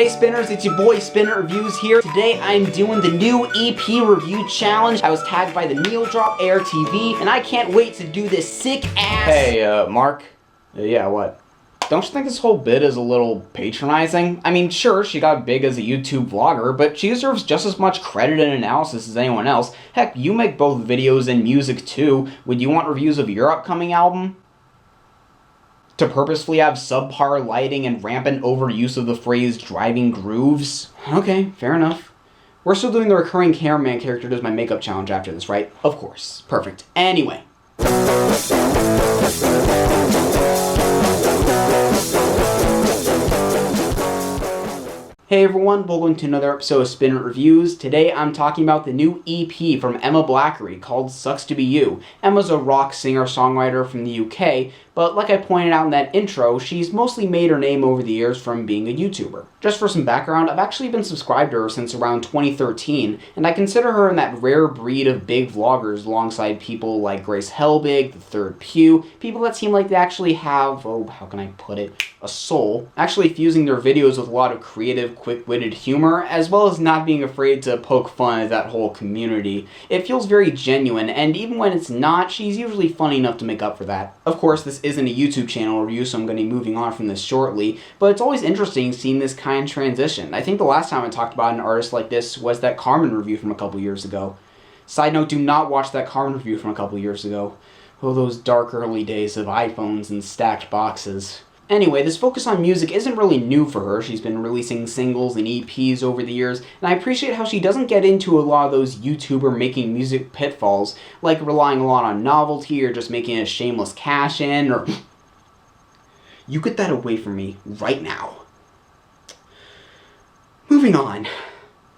Hey Spinners, it's your boy Spinner Reviews here. Today I'm doing the new EP review challenge. I was tagged by the Neil Drop Air TV, and I can't wait to do this sick ass. Hey, Mark? Yeah, what? Don't you think this whole bit is a little patronizing? I mean, sure, she got big as a YouTube vlogger, but she deserves just as much credit and analysis as anyone else. Heck, you make both videos and music too. Would you want reviews of your upcoming album? To purposefully have subpar lighting and rampant overuse of the phrase driving grooves? Okay, fair enough. We're still doing the recurring cameraman character does my makeup challenge after this, right? Of course. Perfect. Anyway. Hey everyone, welcome to another episode of Spin It Reviews. Today I'm talking about the new EP from Emma Blackery called Sucks to Be You. Emma's a rock singer-songwriter from the UK, but like I pointed out in that intro, she's mostly made her name over the years from being a YouTuber. Just for some background, I've actually been subscribed to her since around 2013, and I consider her in that rare breed of big vloggers alongside people like Grace Helbig, The Third Pew, people that seem like they actually have, how can I put it, a soul, actually fusing their videos with a lot of creative, quick-witted humor, as well as not being afraid to poke fun at that whole community. It feels very genuine, and even when it's not, she's usually funny enough to make up for that. Of course, this isn't a YouTube channel review, so I'm going to be moving on from this shortly, but it's always interesting seeing this kind of transition. I think the last time I talked about an artist like this was that Carmen review from a couple years ago. Side note, do not watch that Carmen review from a couple years ago. Oh, those dark early days of iPhones and stacked boxes. Anyway, this focus on music isn't really new for her. She's been releasing singles and EPs over the years, and I appreciate how she doesn't get into a lot of those YouTuber making music pitfalls, like relying a lot on novelty or just making a shameless cash-in, or... You get that away from me right now. Moving on.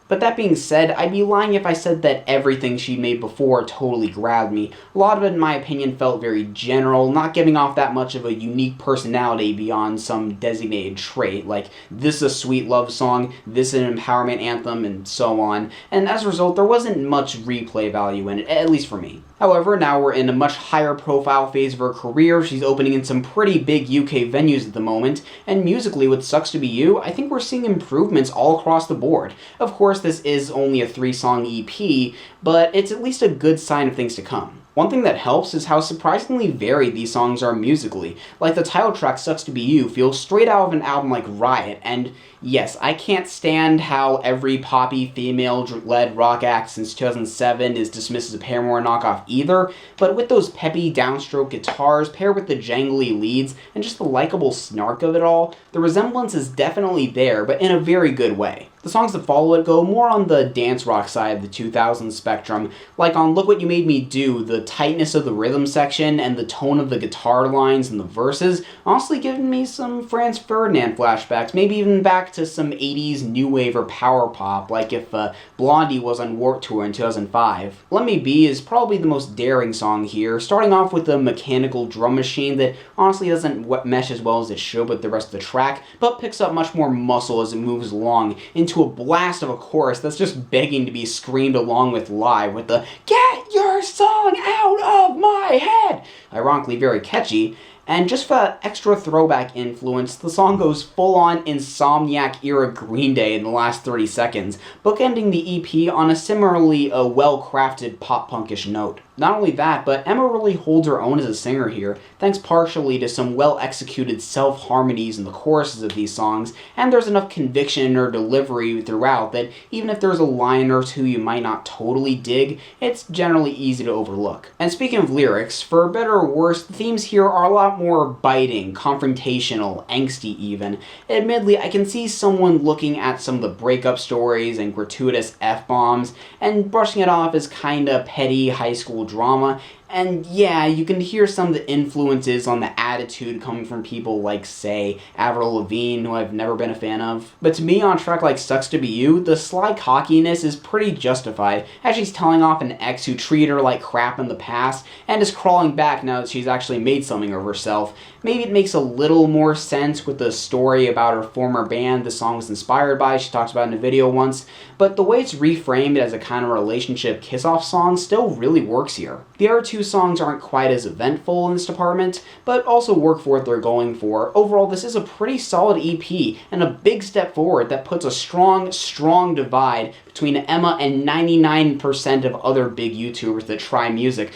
But that being said, I'd be lying if I said that everything she made before totally grabbed me. A lot of it, in my opinion, felt very general, not giving off that much of a unique personality beyond some designated trait, like this is a sweet love song, this is an empowerment anthem, and so on. And as a result, there wasn't much replay value in it, at least for me. However, now we're in a much higher profile phase of her career. She's opening in some pretty big UK venues at the moment, and musically with Sucks to Be You, I think we're seeing improvements all across the board. Of course, this is only a 3-song EP, but it's at least a good sign of things to come. One thing that helps is how surprisingly varied these songs are musically. Like the title track, Sucks to Be You, feels straight out of an album like Riot, and yes, I can't stand how every poppy female-led rock act since 2007 is dismissed as a Paramore knockoff either, but with those peppy downstroke guitars paired with the jangly leads and just the likable snark of it all, the resemblance is definitely there, but in a very good way. The songs that follow it go more on the dance rock side of the 2000s spectrum, like on Look What You Made Me Do, the tightness of the rhythm section and the tone of the guitar lines and the verses honestly giving me some Franz Ferdinand flashbacks, maybe even back to some 80s new wave or power pop, like if Blondie was on Warped Tour in 2005. Let Me Be is probably the most daring song here, starting off with a mechanical drum machine that honestly doesn't mesh as well as it should with the rest of the track, but picks up much more muscle as it moves along into a blast of a chorus that's just begging to be screamed along with live with the "Get your song out of my head!" Ironically very catchy. And just for that extra throwback influence, the song goes full-on Insomniac-era Green Day in the last 30 seconds, bookending the EP on a similarly well-crafted pop-punkish note. Not only that, but Emma really holds her own as a singer here, thanks partially to some well-executed self-harmonies in the choruses of these songs, and there's enough conviction in her delivery throughout that even if there's a line or two you might not totally dig, it's generally easy to overlook. And speaking of lyrics, for better or worse, the themes here are a lot more biting, confrontational, angsty even. Admittedly, I can see someone looking at some of the breakup stories and gratuitous F-bombs and brushing it off as kinda petty high school drama, and yeah, you can hear some of the influences on the attitude coming from people like, say, Avril Lavigne, who I've never been a fan of. But to me, on a track like Sucks to Be You, the sly cockiness is pretty justified, as she's telling off an ex who treated her like crap in the past, and is crawling back now that she's actually made something of herself. Maybe it makes a little more sense with the story about her former band the song was inspired by, she talks about in a video once, but the way it's reframed as a kind of relationship kiss-off song still really works here. The other two songs aren't quite as eventful in this department, but also work for what they're going for. Overall, this is a pretty solid EP, and a big step forward that puts a strong divide between Emma and 99% of other big YouTubers that try music.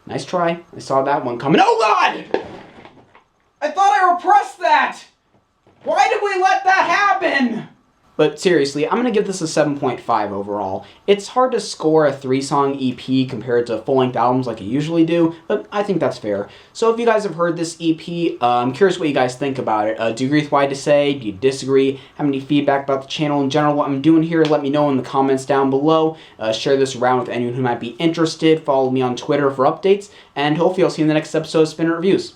Nice try. I saw that one coming. Oh God! I thought I repressed that! Why did we let that happen? But seriously, I'm going to give this a 7.5 overall. It's hard to score a 3-song EP compared to full-length albums like I usually do, but I think that's fair. So if you guys have heard this EP, I'm curious what you guys think about it. Do you agree with what I had to say? Do you disagree? Have any feedback about the channel in general, what I'm doing here? Let me know in the comments down below. Share this around with anyone who might be interested. Follow me on Twitter for updates, and hopefully I'll see you in the next episode of Spinner Reviews.